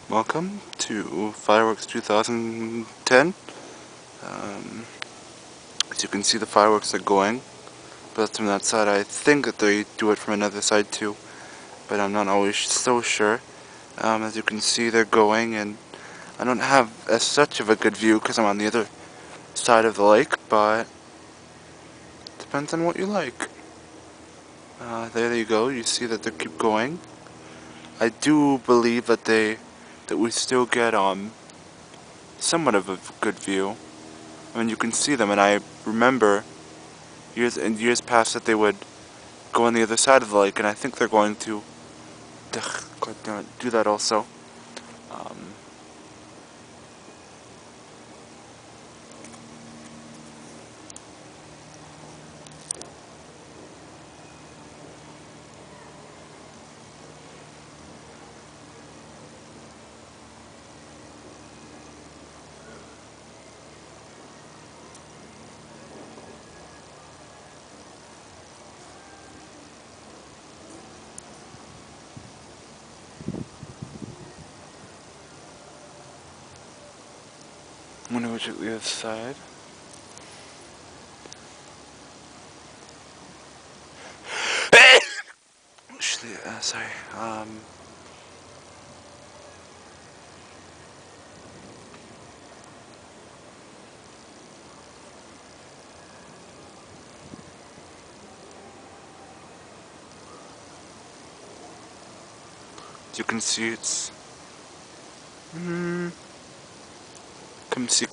Welcome to Fireworks 2010. As you can see, the fireworks are going, but that's from that side. I think that they do it from another side too, but I'm not always so sure. As you can see, they're going, and I don't have as such of a good view because I'm on the other side of the lake, but it depends on what you like. There you go. You see that they keep going. I do believe that we still get somewhat of a good view. I mean, you can see them, and I remember years past that they would go on the other side of the lake, and I think they're going to do that also. Um, I'm gonna go check the other side. Actually, sorry. You can see it's. Come see,